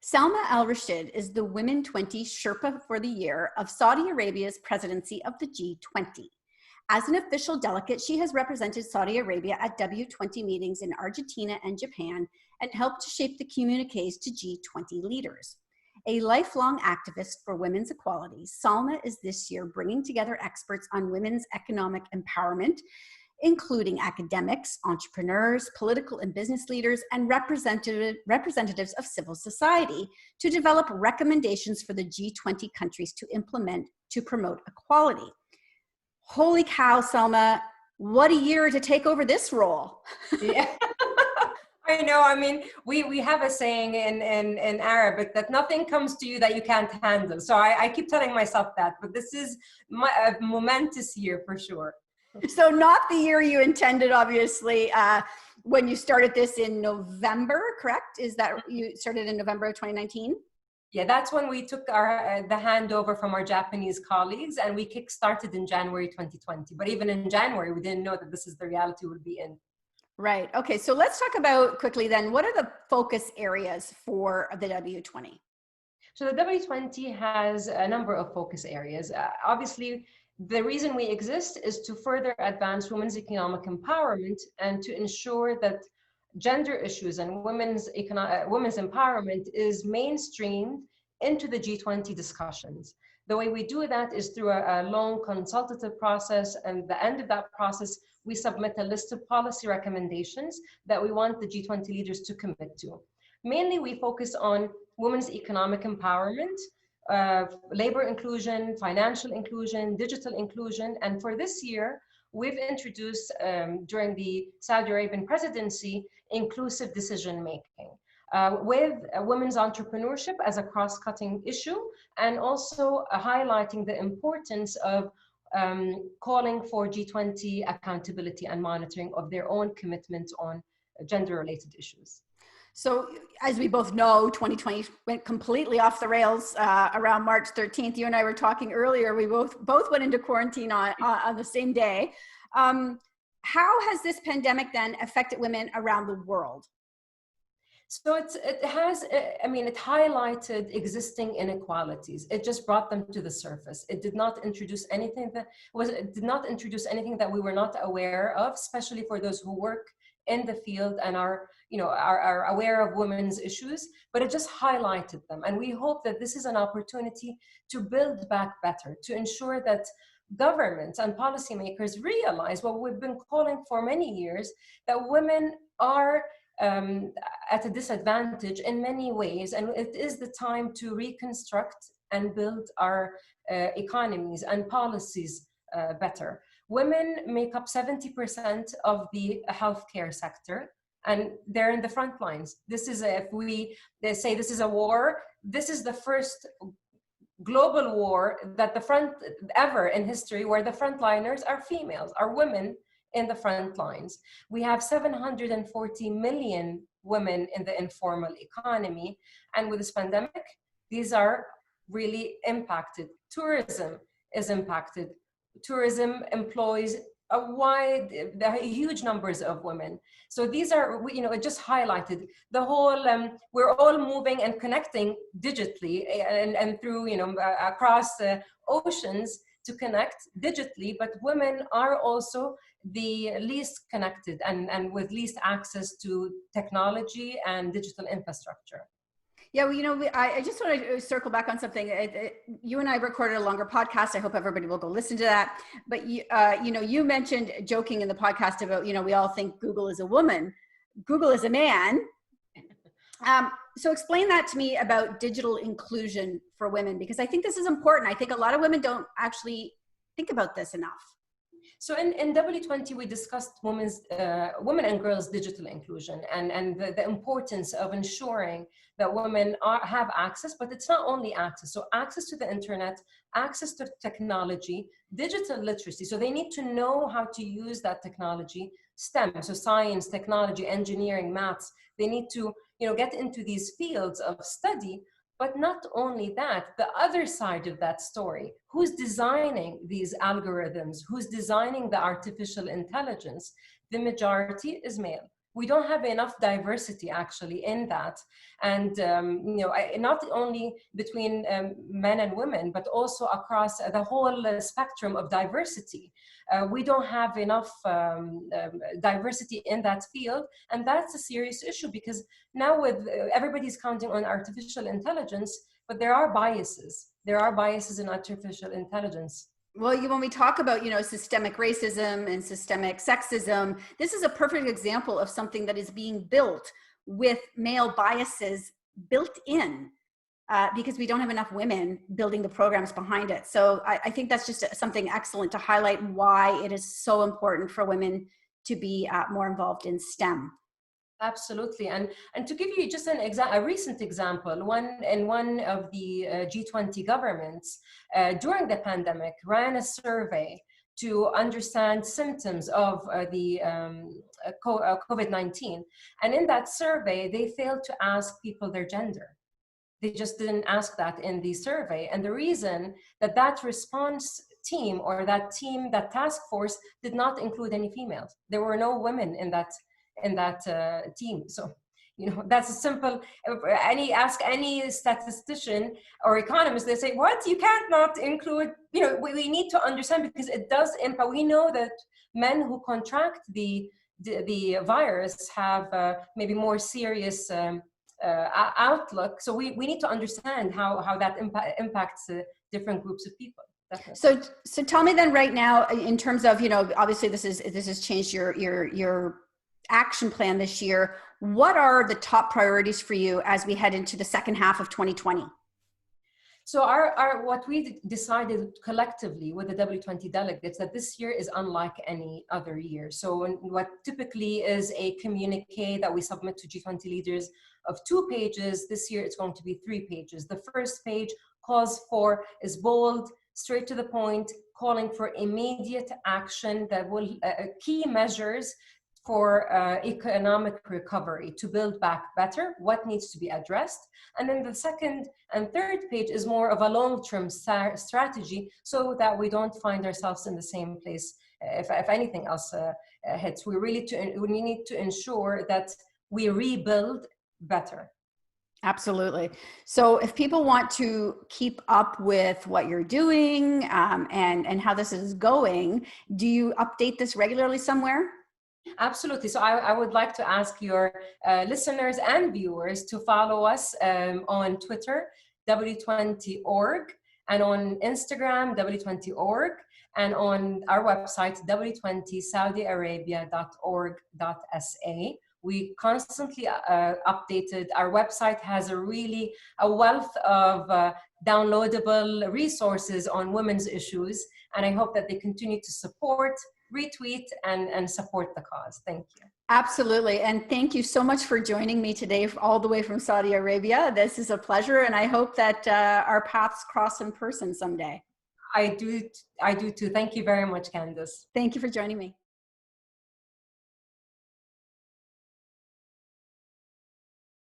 Salma Al-Rashid is the W20 Sherpa for the year of Saudi Arabia's presidency of the G20. As an official delegate, she has represented Saudi Arabia at W20 meetings in Argentina and Japan and helped to shape the communiques to G20 leaders. A lifelong activist for women's equality, Salma is this year bringing together experts on women's economic empowerment, including academics, entrepreneurs, political and business leaders, and representatives of civil society to develop recommendations for the G20 countries to implement to promote equality. Holy cow, Salma, what a year to take over this role. Yeah. I know. I mean, we have a saying in Arabic that nothing comes to you that you can't handle. So I keep telling myself that, but this is a momentous year for sure. So not the year you intended, obviously, when you started this in November, correct? Is that you started in November of 2019? Yeah, that's when we took the handover from our Japanese colleagues, and we kick-started in January 2020. But even in January, we didn't know that this is the reality we'll be in. Right. Okay. So let's talk about quickly then, what are the focus areas for the W20? So the W20 has a number of focus areas. Obviously, the reason we exist is to further advance women's economic empowerment and to ensure that gender issues and women's empowerment is mainstreamed into the G20 discussions. The way we do that is through a long consultative process, and at the end of that process, we submit a list of policy recommendations that we want the G20 leaders to commit to. Mainly, we focus on women's economic empowerment, labor inclusion, financial inclusion, digital inclusion. And for this year, we've introduced during the Saudi Arabian presidency, inclusive decision making with women's entrepreneurship as a cross-cutting issue, and also highlighting the importance of calling for G20 accountability and monitoring of their own commitments on gender-related issues. So as we both know, 2020 went completely off the rails around March 13th. You and I were talking earlier, we both went into quarantine on the same day. How has this pandemic then affected women around the world? So it highlighted existing inequalities. It just brought them to the surface. It did not introduce anything that we were not aware of, especially for those who work in the field and are aware of women's issues, but it just highlighted them. And we hope that this is an opportunity to build back better, to ensure that governments and policymakers realize what we've been calling for many years, that women are at a disadvantage in many ways, and it is the time to reconstruct and build our economies and policies better. Women make up 70% of the healthcare sector, and they're in the front lines. This is they say this is a war. This is the first global war that ever in history where the frontliners are females, are women in the front lines. We have 740 million women in the informal economy, and with this pandemic, these are really impacted. Tourism is impacted. Tourism employs huge numbers of women. So these are, it just highlighted the whole, we're all moving and connecting digitally and through, across oceans to connect digitally, but women are also the least connected and with least access to technology and digital infrastructure. Yeah, well, I just want to circle back on something. You and I recorded a longer podcast. I hope everybody will go listen to that. But you mentioned joking in the podcast about, we all think Google is a woman. Google is a man. So explain that to me about digital inclusion for women, because I think this is important. I think a lot of women don't actually think about this enough. So in W20, we discussed women and girls' digital inclusion and the importance of ensuring that women have access, but it's not only access. So access to the internet, access to technology, digital literacy. So they need to know how to use that technology, STEM, so science, technology, engineering, maths. They need to get into these fields of study. But not only that, the other side of that story, who's designing these algorithms, who's designing the artificial intelligence, the majority is male. We don't have enough diversity actually in that. And, not only between men and women, but also across the whole spectrum of diversity. We don't have enough diversity in that field. And that's a serious issue, because now with everybody's counting on artificial intelligence, but there are biases. There are biases in artificial intelligence. Well, when we talk about, systemic racism and systemic sexism, this is a perfect example of something that is being built with male biases built in, because we don't have enough women building the programs behind it. So I think that's just something excellent to highlight why it is so important for women to be more involved in STEM. Absolutely. And to give you just a recent example, one of the G20 governments during the pandemic ran a survey to understand symptoms of the COVID-19. And in that survey, they failed to ask people their gender. They just didn't ask that in the survey. And the reason that response team, or that task force, did not include any females. There were no women in that team. So, that's a simple, ask any statistician or economist, they say, what? You can't not include, we need to understand, because it does impact. We know that men who contract the virus have maybe more serious outlook. So we need to understand how that impacts different groups of people. Definitely. So tell me then right now, in terms of, obviously this has changed your action plan this year. What are the top priorities for you as we head into the second half of 2020? So what we decided collectively with the W20 delegates, that this year is unlike any other year. So what typically is a communique that we submit to G20 leaders of 2 pages, this year it's going to be 3 pages. The first page is bold, straight to the point, calling for immediate action that will key measures for economic recovery to build back better, what needs to be addressed. And then the second and third page is more of a long-term strategy, so that we don't find ourselves in the same place if anything else hits. We need to ensure that we rebuild better. Absolutely. So if people want to keep up with what you're doing and how this is going, do you update this regularly somewhere? Absolutely. So I would like to ask your listeners and viewers to follow us on Twitter, W20org, and on Instagram, W20org, and on our website, W20saudiarabia.org.sa. We constantly updated. Our website has a wealth of downloadable resources on women's issues, and I hope that they continue to support, retweet, and support the cause. Thank you. Absolutely. And thank you so much for joining me today all the way from Saudi Arabia. This is a pleasure, and I hope that our paths cross in person someday. I do too. Thank you very much, Candace. Thank you for joining me.